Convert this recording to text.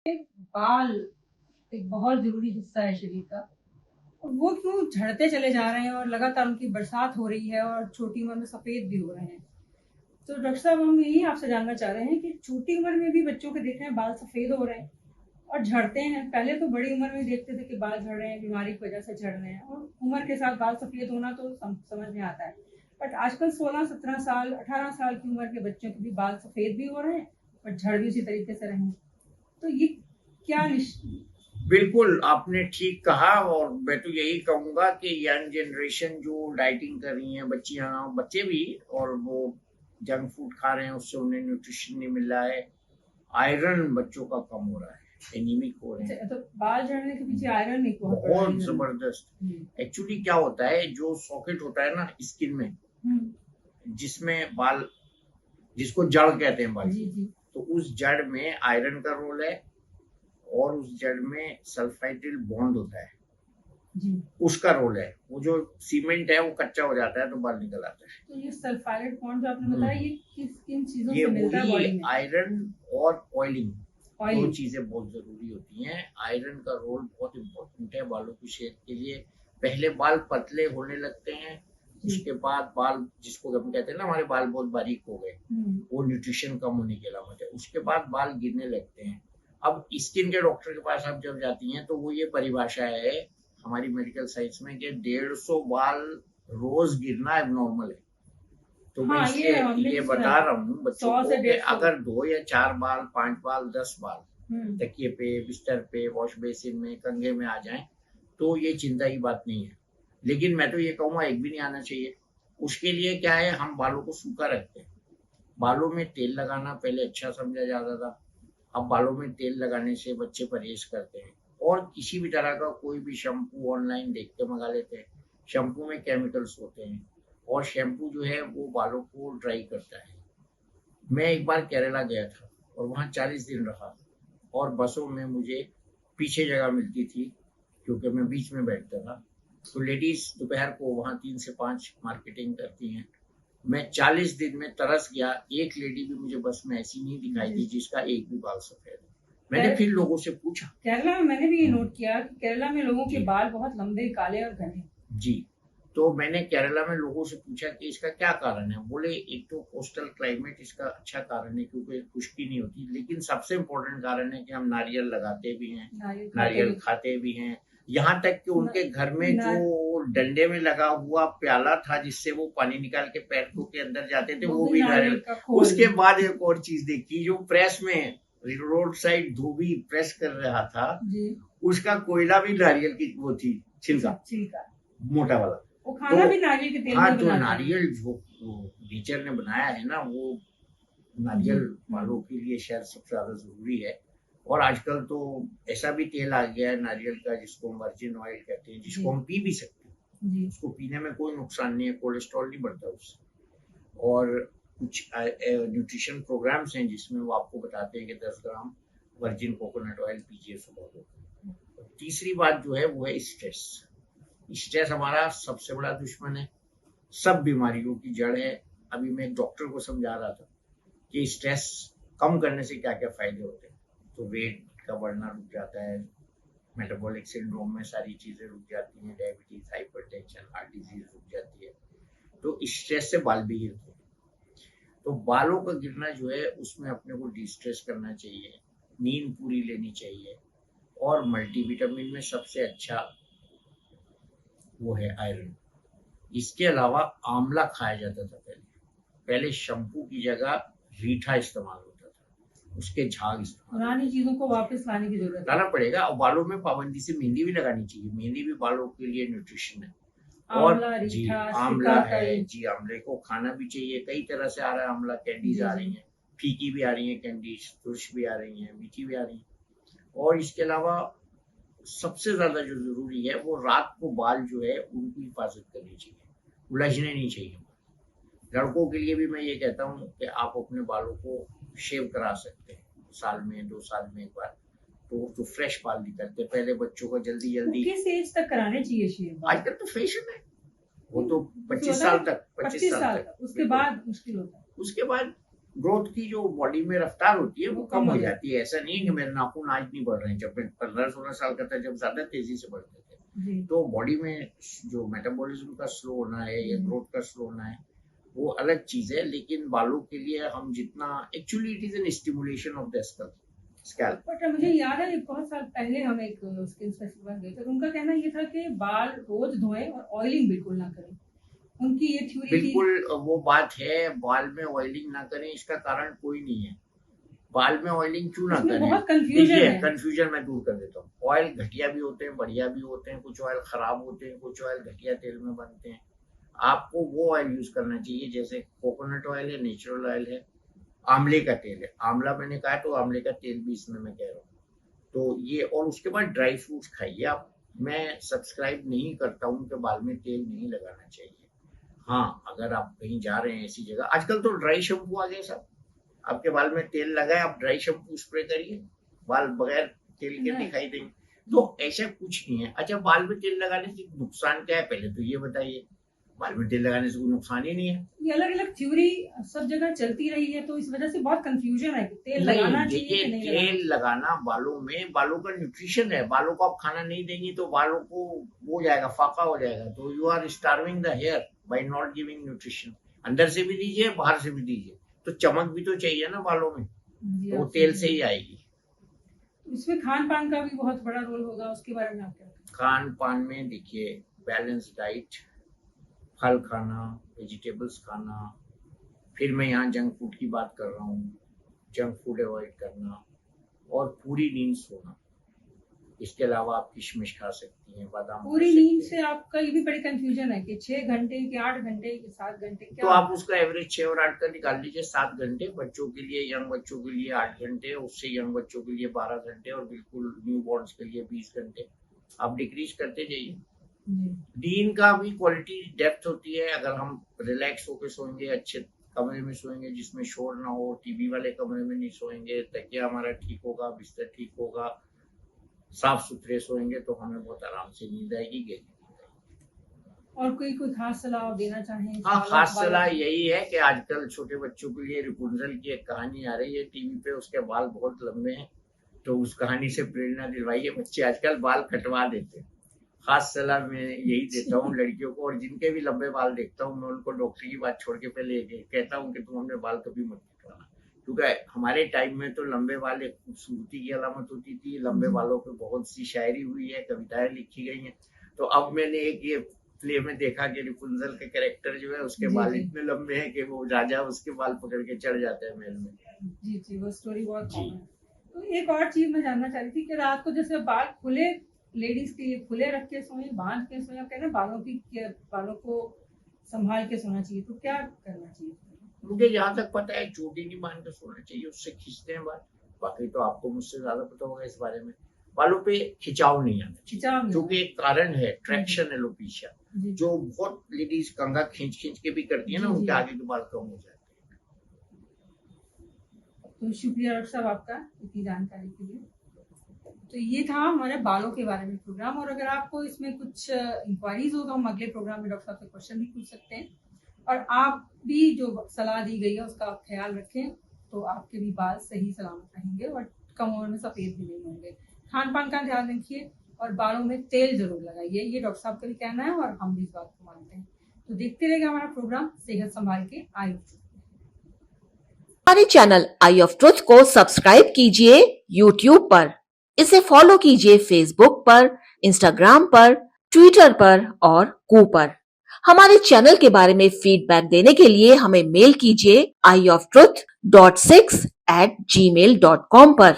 बाल एक बहुत जरूरी हिस्सा है शरीर का। और वो क्यों झड़ते चले जा रहे हैं और लगातार उनकी बरसात हो रही है और छोटी उम्र में सफेद भी हो रहे हैं। तो डॉक्टर साहब, हम यही आपसे जानना चाह रहे हैं कि छोटी उम्र में भी बच्चों के देख रहे हैं बाल सफेद हो रहे हैं और झड़ते हैं। पहले तो बड़ी उम्र में देखते थे कि बाल झड़ रहे हैं, बीमारी की वजह से झड़ रहे हैं, और उम्र के साथ बाल सफेद होना तो समझ में आता है। बट आजकल 16-17 साल 18 साल की उम्र के बच्चों के भी बाल सफेद भी हो रहे हैं और झड़ भी उसी तरीके से रहे हैं। तो ये क्या बिल्कुल आपने ठीक कहा। और मैं तो यही कहूंगा कि यंग जनरेशन जो डाइटिंग कर रही है, बच्चियां बच्चे भी, और वो जंक फूड खा रहे हैं, उससे उन्हें न्यूट्रिशन नहीं मिल रहा है, आयरन बच्चों का कम हो रहा है, एनीमिक हो रहे हैं। तो बाल झड़ने के पीछे आयरन नहीं बहुत जबरदस्त। एक्चुअली क्या होता है, जो सॉकेट होता है ना स्किन में, जिसमें बाल, जिसको जड़ कहते हैं बाल, तो उस जड़ में आयरन का रोल है और उस जड़ में सल्फाइडिल बॉन्ड होता है जी, उसका रोल है। वो जो सीमेंट है वो कच्चा हो जाता है तो बाल निकल आता है। तो ये सल्फाइड बॉन्ड जो आपने बताया, ये किन चीजों से मिलता है बॉडी में? आयरन और ऑयलिंग, दो चीजें बहुत जरूरी होती हैं। आयरन का रोल बहुत इम्पोर्टेंट है बालों की सेहत के लिए। पहले बाल पतले होने लगते हैं, उसके बाद बाल, जिसको हम कहते हैं ना हमारे बाल बहुत बारीक हो गए, वो न्यूट्रिशन कम होने की अलामत है। उसके बाद बाल गिरने लगते हैं। अब स्किन के डॉक्टर के पास आप जब जाती हैं तो वो ये परिभाषा है हमारी मेडिकल साइंस में कि 150 बाल रोज गिरना एबनॉर्मल है। तो हाँ, मैं इसलिए ये बता रहा हूँ बच्चों को कि अगर 2 या 4 बाल, 5 बाल, 10 बाल तकिए पे, बिस्तर पे, वॉश बेसिन में, कंघे में आ जाएं तो ये चिंता की बात नहीं है। लेकिन मैं तो ये कहूँगा एक भी नहीं आना चाहिए। उसके लिए क्या है, हम बालों को सूखा रखते हैं। बालों में तेल लगाना पहले अच्छा समझा जाता था, अब बालों में तेल लगाने से बच्चे परहेज करते हैं और किसी भी तरह का कोई भी शैम्पू ऑनलाइन देख के मंगा लेते हैं। शैम्पू में केमिकल्स होते हैं और शैम्पू जो है वो बालों को ड्राई करता है। मैं एक बार केरला गया था और वहाँ 40 दिन रहा और बसों में मुझे पीछे जगह मिलती थी क्योंकि मैं बीच में बैठता था। तो लेडीज दोपहर को वहाँ 3 से 5 मार्केटिंग करती हैं। मैं 40 दिन में तरस गया, एक लेडी भी मुझे बस में ऐसी नहीं दिखाई दी जिसका एक भी बाल सफेद। मैंने फिर लोगों से पूछा। केरला में मैंने भी ये नोट किया कि केरला में लोगों के बाल बहुत लंबे, काले और घने। जी, तो मैंने केरला में लोगों से पूछा कि इसका क्या कारण है। बोले एक तो कोस्टल क्लाइमेट इसका अच्छा कारण है क्योंकि खुश्की नहीं होती, लेकिन सबसे इम्पोर्टेंट कारण है कि हम नारियल लगाते भी हैं, नारियल खाते भी हैं। यहाँ तक कि उनके घर में जो डंडे में लगा हुआ प्याला था जिससे वो पानी निकाल के पैर के अंदर जाते थे, वो भी नारियल। उसके बाद एक और चीज देखी, जो प्रेस में रोड साइड धोबी प्रेस कर रहा था, उसका कोयला भी नारियल की वो थी, छिलका मोटा वाला। वो खाना भी नारियल के तेल में जो नारियल जो नेचर ने बनाया है ना, वो नारियल वालों के लिए शायद सबसे ज्यादा जरूरी है। और आजकल तो ऐसा भी तेल आ गया है नारियल का जिसको वर्जिन ऑयल कहते हैं, जिसको हम पी भी सकते हैं। उसको पीने में कोई नुकसान नहीं है, कोलेस्ट्रॉल नहीं बढ़ता उससे। और कुछ न्यूट्रिशन प्रोग्राम्स हैं जिसमें वो आपको बताते हैं कि 10 ग्राम वर्जिन कोकोनट ऑयल पीजिए सुबह को। तीसरी बात जो है वो है स्ट्रेस। स्ट्रेस हमारा सबसे बड़ा दुश्मन है, सब बीमारियों की जड़ है। अभी मैं एक डॉक्टर को समझा रहा था कि स्ट्रेस कम करने से क्या क्या फायदे होते हैं। तो वेट का बढ़ना रुक जाता है, मेटाबॉलिक सिंड्रोम में सारी चीजें रुक जाती हैं, डायबिटीज, हाइपरटेंशन, हार्ट डिजीज रुक जाती है। तो स्ट्रेस से बाल भी गिरते हैं। तो बालों का गिरना जो है उसमें अपने को डिस्ट्रेस करना चाहिए, नींद पूरी लेनी चाहिए, और मल्टीविटामिन में सबसे अच्छा वो है आयरन। इसके अलावा आंवला खाया जाता था पहले शैम्पू की जगह रीठा इस्तेमाल होता था, उसके झाग पुरानी चीजों को वापस लाने की जरूरत लाना पड़ेगा। और बालों में पाबंदी से मेहंदी भी लगानी चाहिए, मेहंदी भी बालों के लिए न्यूट्रिशन है। और जी आंवला है, जी आंवले को खाना भी चाहिए। कई तरह से आ रहा है आंवला, कैंडीज आ रही हैं, फीकी भी आ रही है कैंडीज, तुरश भी आ रही है, मीठी भी आ रही है। और इसके अलावा सबसे ज्यादा जो जरूरी है वो रात को बाल जो है उनकी हिफाजत करनी चाहिए, उलझने नहीं चाहिए। लड़कों के लिए भी मैं ये कहता हूँ कि आप अपने बालों को शेव करा सकते हैं साल में 2 साल में एक बार, तो फ्रेश बाल निकलते। पहले बच्चों को जल्दी किस एज तक कराने चाहिए शेव? आजकल तो फैशन है, वो तो 25 साल तक, 25 साल तक। उसके बाद मुश्किल होता है। उसके बाद ग्रोथ की जो बॉडी में रफ्तार होती है वो कम हो जाती है। ऐसा नहीं है कि मेरे नाखून आज नहीं बढ़ रहे हैं, जब मैं 15-16 साल का था जब ज्यादा तेजी से बढ़ते थे, तो बॉडी में जो मेटाबॉलिज्म का स्लो होना है या ग्रोथ का स्लो होना है वो अलग चीज है। लेकिन बालों के लिए हम जितना, actually it is an stimulation of the scalp. But मुझे याद है बहुत साल पहले हम एक स्किन स्पेशलिस्ट के पास गए थे, उनका कहना ये था कि बाल रोज धोएं और ऑयलिंग बिल्कुल ना करें। उनकी ये थ्योरी बिल्कुल वो बात है, बाल में ऑयलिंग ना करें इसका कारण कोई नहीं है। बाल में ऑयलिंग क्यों ना करें? बहुत कंफ्यूजन मैं दूर कर देता हूँ। ऑयल घटिया भी होते हैं, बढ़िया भी होते हैं, कुछ ऑयल खराब होते हैं, कुछ ऑयल घटिया तेल में बनते हैं। आपको वो ऑयल यूज करना चाहिए जैसे कोकोनट ऑयल है, नेचुरल ऑयल है, आंवले का तेल है। आंवला मैंने कहा तो आंवले का तेल भी इसमें मैं कह रहा हूँ। तो ये, और उसके बाद ड्राई फ्रूट्स खाइए आप। मैं सब्सक्राइब नहीं करता हूँ कि बाल में तेल नहीं लगाना चाहिए। हाँ, अगर आप कहीं जा रहे हैं ऐसी जगह, आजकल तो ड्राई शैम्पू आ गए सब, आपके बाल में तेल लगाए, आप ड्राई शैम्पू स्प्रे करिए, बाल बगैर तेल के दिखाई देंगे। तो ऐसा कुछ नहीं है। अच्छा, बाल में तेल लगाने से नुकसान क्या है पहले तो ये बताइए? बाल में तेल लगाने से कोई नुकसान ही नहीं है। ये अलग अलग थ्योरी सब जगह चलती रही है, तो इस वजह से बहुत कंफ्यूजन है कि तेल लगाना चाहिए कि नहीं। तेल लगाना बालों में, बालों का न्यूट्रिशन है। बालों को आप खाना नहीं देंगी तो बालों को हो जाएगा, फाका हो जाएगा। तो you are starving the hair by not giving nutrition. अंदर से भी दीजिए, बाहर से भी दीजिए, तो चमक भी तो चाहिए ना बालों में, तो तेल से ही आएगी। इसमें खान पान का भी बहुत बड़ा रोल होगा, उसके बारे में आप क्या? खान पान में देखिए, बैलेंस डाइट, फल खाना, वेजिटेबल्स खाना, फिर मैं यहाँ जंक फूड की बात कर रहा हूँ, जंक फूड अवॉइड करना, और पूरी नींद सोना। इसके अलावा आप किशमिश खा सकती हैं, बादाम। पूरी नींद से आपका ये भी बड़ी कंफ्यूजन है कि 6 घंटे के 8 घंटे के 7 घंटे क्या? तो आप उसका एवरेज 6 और 8 का निकाल लीजिए। 7 घंटे बच्चों के लिए, यंग बच्चों के लिए 8 घंटे, उससे यंग बच्चों के लिए 12 घंटे, और बिल्कुल न्यू बॉर्न्स के लिए 20 घंटे। आप डिक्रीज करते जाइए। नींद का भी क्वालिटी डेप्थ होती है। अगर हम रिलैक्स होकर सोएंगे, अच्छे कमरे में सोएंगे जिसमें शोर ना हो, टीवी वाले कमरे में नहीं सोएंगे, तकिया हमारा ठीक होगा, बिस्तर ठीक होगा, साफ सुथरे सोएंगे, तो हमें बहुत आराम से नींद आएगी, गहरी नींद आएगी। और कोई खास सलाह देना चाहें? हाँ, खास सलाह यही है कि आजकल छोटे बच्चों के लिए रेपुंजल की एक कहानी आ रही है टीवी पे, उसके बाल बहुत लंबे हैं, तो उस कहानी से प्रेरणा दिलवाइए। बच्चे आजकल बाल कटवा देते हैं। खास सलाह मैं यही देता हूँ लड़कियों को, और जिनके भी लंबे बाल देखता हूँ मैं उनको डॉक्टर की बात छोड़ के पहले कहता हूँ कि तुम अपने बाल कभी मत कटवाना, क्योंकि हमारे टाइम में तो लंबे बाल एक खूबसूरती की अलामत होती थी। लंबे बालों पे बहुत सी शायरी हुई है, कविताएं लिखी गई हैं। तो अब मैंने एक ये प्ले में देखा कि रेपुंजल के कैरेक्टर जो है उसके बाल इतने लंबे हैं कि वो राजा उसके बाल पकड़ के चढ़ जाते हैं महल में। जी, वो स्टोरी बहुत कॉमन है। तो एक और चीज मैं जानना चाह रही थी कि रात को जैसे बाल खुले, लेडीज के लिए खुले रख के सोए, बांध के सोए, आप कहना बालों को संभाल के सोना चाहिए, तो क्या करना चाहिए? मुझे जहाँ तक पता है चोटी नहीं बांध के सोना चाहिए, उससे खींचते हैं बाल। बाकी तो आपको मुझसे ज्यादा पता होगा इस बारे में। बालों पे खिंचाव नहीं आना चाहिए, क्योंकि एक कारण है ट्रैक्शन एलोपेशिया, जो बहुत लेडीज कंघा खींच के भी करती है ना, उनके आगे के बाल कम हो जाते हैं। तो शुक्रिया डॉक्टर साहब आपका इतनी जानकारी के लिए। तो ये था हमारे बालों के बारे में प्रोग्राम, और अगर आपको इसमें कुछ इंक्वायरीज हो तो हम अगले प्रोग्राम में डॉक्टर साहब से क्वेश्चन भी पूछ सकते हैं। और आप भी जो सलाह दी गई है उसका आप ख्याल रखें, तो आपके भी बाल सही सलामत रहेंगे और कम उम्र में सफेद भी नहीं होंगे। खान पान का ध्यान रखिए और बालों में तेल जरूर लगाइए, ये डॉक्टर साहब का भी कहना है और हम भी इस बात को मानते हैं। तो देखते रहेगा हमारा प्रोग्राम सेहत संभाल के आई ऑफ ट्रुथ। हमारे चैनल आई ऑफ ट्रुथ को सब्सक्राइब कीजिए यूट्यूब पर, इसे फॉलो कीजिए फेसबुक पर, इंस्टाग्राम पर, ट्विटर पर और कू पर। हमारे चैनल के बारे में फीडबैक देने के लिए हमें मेल कीजिए ioftruth.6@gmail.com पर।